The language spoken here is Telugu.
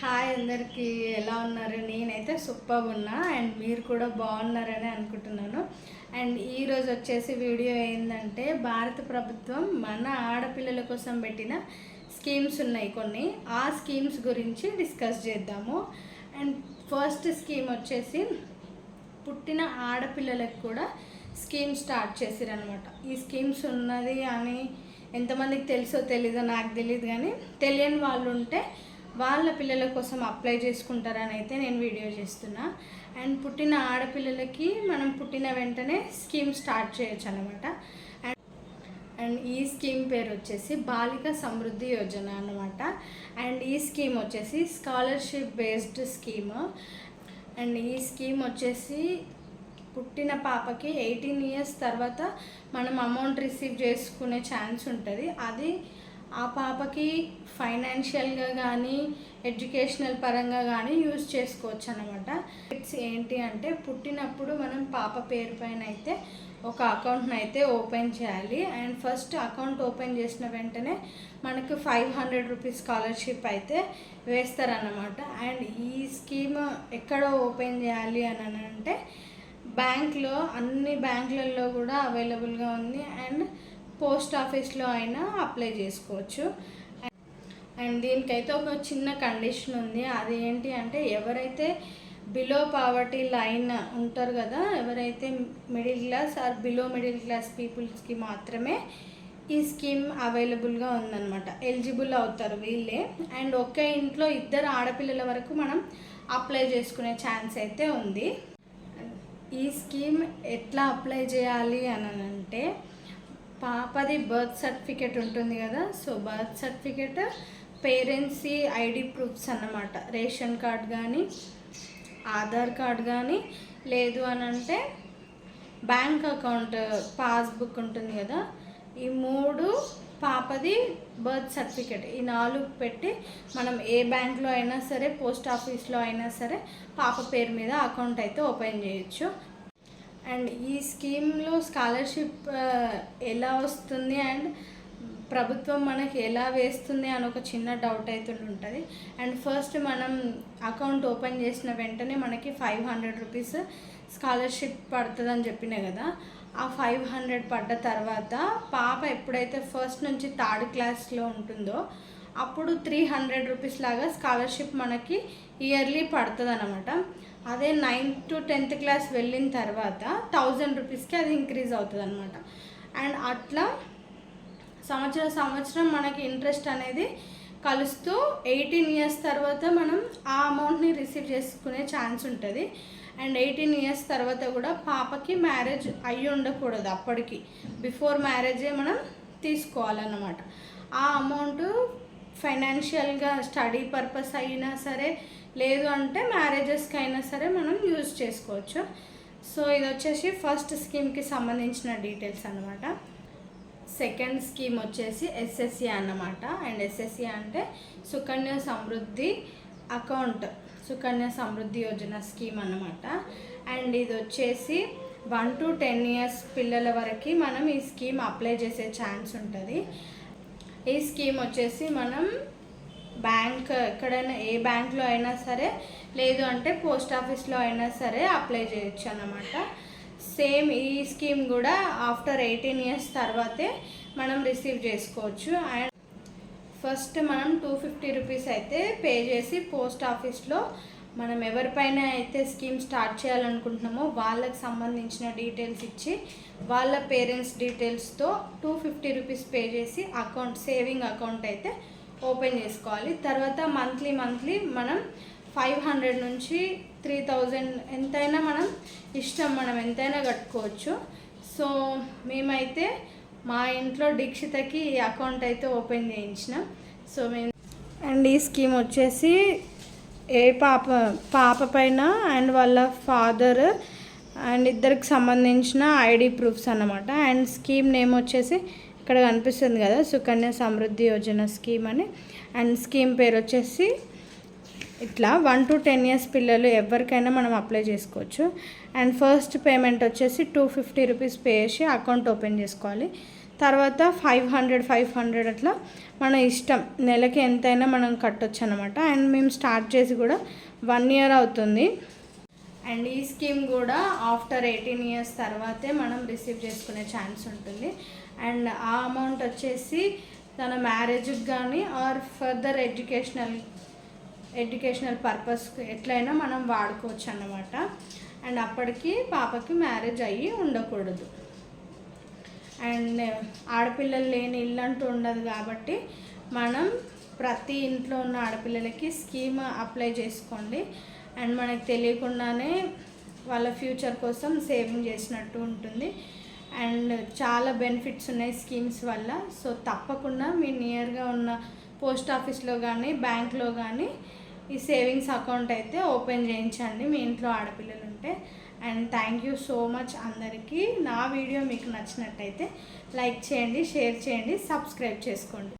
హాయ్ అందరికీ, ఎలా ఉన్నారు? నేనైతే సూపర్ ఉన్నా అండ్ మీరు కూడా బాగున్నారని అనుకుంటున్నాను. అండ్ ఈరోజు వచ్చేసి వీడియో ఏంటంటే, భారత ప్రభుత్వం మన ఆడపిల్లల కోసం పెట్టిన స్కీమ్స్ ఉన్నాయి కొన్ని, ఆ స్కీమ్స్ గురించి డిస్కస్ చేద్దాము. అండ్ ఫస్ట్ స్కీమ్ వచ్చేసి పుట్టిన ఆడపిల్లలకు కూడా స్కీమ్ స్టార్ట్ చేసిరనమాట. ఈ స్కీమ్స్ ఉన్నది అని ఎంతమందికి తెలుసో తెలీదో నాకు తెలియదు, కానీ తెలియని వాళ్ళు ఉంటే వాళ్ళ పిల్లల కోసం అప్లై చేసుకుంటారని అయితే నేను వీడియో చేస్తున్నా. అండ్ పుట్టిన ఆడపిల్లలకి మనం పుట్టిన వెంటనే స్కీమ్ స్టార్ట్ చేయొచ్చు అనమాట. అండ్ ఈ స్కీమ్ పేరు వచ్చేసి బాలిక సమృద్ధి యోజన అన్నమాట. అండ్ ఈ స్కీమ్ వచ్చేసి స్కాలర్షిప్ బేస్డ్ స్కీమ్. అండ్ ఈ స్కీమ్ వచ్చేసి పుట్టిన పాపకి 18 years తర్వాత మనం అమౌంట్ రిసీవ్ చేసుకునే ఛాన్స్ ఉంటుంది. అది ఆ పాపకి ఫైనాన్షియల్గా కానీ ఎడ్యుకేషనల్ పరంగా కానీ యూజ్ చేసుకోవచ్చు అనమాట. ఇట్స్ ఏంటి అంటే, పుట్టినప్పుడు మనం పాప పేరు పైన అయితే ఒక అకౌంట్ని అయితే ఓపెన్ చేయాలి. అండ్ ఫస్ట్ అకౌంట్ ఓపెన్ చేసిన వెంటనే మనకు 500 రూపీస్ స్కాలర్షిప్ అయితే వేస్తారన్నమాట. అండ్ ఈ స్కీమ్ ఎక్కడ ఓపెన్ చేయాలి అని అంటే, బ్యాంక్లో, అన్ని బ్యాంకులలో కూడా అవైలబుల్గా ఉంది. అండ్ పోస్ట్ ఆఫీస్లో అయినా అప్లై చేసుకోవచ్చు. అండ్ దీనికైతే ఒక చిన్న కండిషన్ ఉంది. అది ఏంటి అంటే, ఎవరైతే బిలో పావర్టీ లైన్ ఉంటారు కదా, ఎవరైతే middle class or below middle class పీపుల్స్కి మాత్రమే ఈ స్కీమ్ అవైలబుల్గా ఉందన్నమాట. ఎలిజిబుల్ అవుతారు వీళ్ళే. అండ్ ఒకే ఇంట్లో 2 ఆడపిల్లల వరకు మనం అప్లై చేసుకునే ఛాన్స్ అయితే ఉంది. ఈ స్కీమ్ ఎట్లా అప్లై చేయాలి అని అంటే, పాపది బర్త్ సర్టిఫికేట్ ఉంటుంది కదా, సో బర్త్ సర్టిఫికేట్, పేరెంట్స్కి ఐడి ప్రూఫ్స్ అన్నమాట. రేషన్ కార్డ్ కానీ, ఆధార్ కార్డ్ కానీ, లేదు అని అంటే బ్యాంక్ అకౌంట్ పాస్బుక్ ఉంటుంది కదా, ఈ 3, పాపది బర్త్ సర్టిఫికేట్, ఈ 4 పెట్టి మనం ఏ బ్యాంక్లో అయినా సరే, పోస్ట్ ఆఫీస్లో అయినా సరే పాప పేరు మీద అకౌంట్ అయితే ఓపెన్ చేయొచ్చు. అండ్ ఈ స్కీమ్లో స్కాలర్షిప్ ఎలా వస్తుంది అండ్ ప్రభుత్వం మనకి ఎలా వేస్తుంది అని ఒక చిన్న డౌట్ అయితే ఉంటుంది. అండ్ ఫస్ట్ మనం అకౌంట్ ఓపెన్ చేసిన వెంటనే మనకి 500 రూపీస్ స్కాలర్షిప్ పడుతుందని చెప్పినా కదా, ఆ 500 పడ్డ తర్వాత పాప ఎప్పుడైతే ఫస్ట్ నుంచి 3rd క్లాస్లో ఉంటుందో అప్పుడు 300 రూపీస్ లాగా స్కాలర్షిప్ మనకి ఇయర్లీ పడుతుంది అనమాట. అదే 9th to 10th క్లాస్ వెళ్ళిన తర్వాత 1000 రూపీస్కి అది ఇంక్రీజ్ అవుతుంది అనమాట. అండ్ అట్లా సంవత్సరం మనకి ఇంట్రెస్ట్ అనేది కలుస్తూ 18 years తర్వాత మనం ఆ అమౌంట్ని రిసీవ్ చేసుకునే ఛాన్స్ ఉంటుంది. అండ్ 18 years తర్వాత కూడా పాపకి మ్యారేజ్ అయ్యి ఉండకూడదు, అప్పటికి బిఫోర్ మ్యారేజే మనం తీసుకోవాలన్నమాట. ఆ అమౌంట్ ఫైనాన్షియల్గా స్టడీ పర్పస్ అయినా సరే, లేదు అంటే మ్యారేజెస్కి అయినా సరే మనం యూజ్ చేసుకోవచ్చు. సో ఇది వచ్చేసి ఫస్ట్ స్కీమ్కి సంబంధించిన డీటెయిల్స్ అన్నమాట. సెకండ్ స్కీమ్ వచ్చేసి ఎస్ఎస్సి అన్నమాట. అండ్ ఎస్ఎస్సి అంటే సుకన్య సమృద్ధి అకౌంట్, సుకన్య సమృద్ధి యోజన స్కీమ్ అన్నమాట. అండ్ ఇది వచ్చేసి 1 to 10 years పిల్లల వరకు మనం ఈ స్కీమ్ అప్లై చేసే ఛాన్స్ ఉంటుంది. ఈ స్కీమ్ వచ్చేసి మనం బ్యాంక్, ఎక్కడైనా ఏ బ్యాంక్లో అయినా సరే, లేదు అంటే పోస్ట్ ఆఫీస్లో అయినా సరే అప్లై చేయొచ్చు అన్నమాట. సేమ్ ఈ స్కీమ్ కూడా ఆఫ్టర్ 18 years తర్వాతే మనం రిసీవ్ చేసుకోవచ్చు. అండ్ ఫస్ట్ మనం 250 రూపీస్ అయితే పే చేసి పోస్ట్ ఆఫీస్లో మనం ఎవరిపైన అయితే స్కీమ్ స్టార్ట్ చేయాలనుకుంటున్నామో వాళ్ళకి సంబంధించిన డీటెయిల్స్ ఇచ్చి, వాళ్ళ పేరెంట్స్ డీటెయిల్స్తో 250 రూపీస్ పే చేసి అకౌంట్, సేవింగ్ అకౌంట్ అయితే ఓపెన్ చేసుకోవాలి. తర్వాత మంత్లీ మనం 500 నుంచి 3000 ఎంతైనా మనం ఇష్టం, మనం ఎంతైనా కట్టుకోవచ్చు. సో మేమైతే మా ఇంట్లో దీక్షితకి ఈ అకౌంట్ అయితే ఓపెన్ చేయించినాం. సో మేము, అండ్ ఈ స్కీమ్ వచ్చేసి ఏ పాప పైన అండ్ వాళ్ళ ఫాదర్ అండ్ ఇద్దరికి సంబంధించిన ఐడి ప్రూఫ్స్ అన్నమాట. అండ్ స్కీమ్ నేమ్ వచ్చేసి ఇక్కడ కనిపిస్తుంది కదా, సుకన్య సమృద్ధి యోజన స్కీమ్ అని. అండ్ స్కీమ్ పేరు వచ్చేసి ఇట్లా 1 to 10 years పిల్లలు ఎవరికైనా మనం అప్లై చేసుకోవచ్చు. అండ్ ఫస్ట్ పేమెంట్ వచ్చేసి 250 రూపీస్ పే చేసి అకౌంట్ ఓపెన్ చేసుకోవాలి. తర్వాత 500 అట్లా మన ఇష్టం, నెలకి ఎంతైనా మనం కట్టొచ్చు అనమాట. అండ్ మేము స్టార్ట్ చేసి కూడా 1 year అవుతుంది. అండ్ ఈ స్కీమ్ కూడా ఆఫ్టర్ 18 years తర్వాతే మనం రిసీవ్ చేసుకునే ఛాన్స్ ఉంటుంది. అండ్ ఆ అమౌంట్ వచ్చేసి తన మ్యారేజ్కి కానీ ఆర్ ఫర్దర్ ఎడ్యుకేషనల్ పర్పస్ ఎట్లయినా మనం వాడుకోవచ్చు అన్నమాట. అండ్ అప్పటికి పాపకి మ్యారేజ్ అయ్యి ఉండకూడదు. అండ్ ఆడపిల్లలు లేని ఇల్లు అంటూ ఉండదు కాబట్టి మనం ప్రతి ఇంట్లో ఉన్న ఆడపిల్లలకి స్కీమ్ అప్లై చేసుకోండి. అండ్ మనకు తెలియకుండానే వాళ్ళ ఫ్యూచర్ కోసం సేవింగ్ చేసినట్టు ఉంటుంది. అండ్ చాలా బెనిఫిట్స్ ఉన్నాయి స్కీమ్స్ వల్ల. సో తప్పకుండా మీ నియర్గా ఉన్న పోస్ట్ ఆఫీస్లో కానీ బ్యాంక్లో కానీ ఈ సేవింగ్స్ అకౌంట్ అయితే ఓపెన్ చేయించండి మీ ఇంట్లో ఆడపిల్లలు ఉంటే. And thank you so much అందరికీ. నా వీడియో మీకు నచ్చినట్టయితే లైక్ చేయండి, షేర్ చేయండి, సబ్స్క్రైబ్ చేసుకోండి.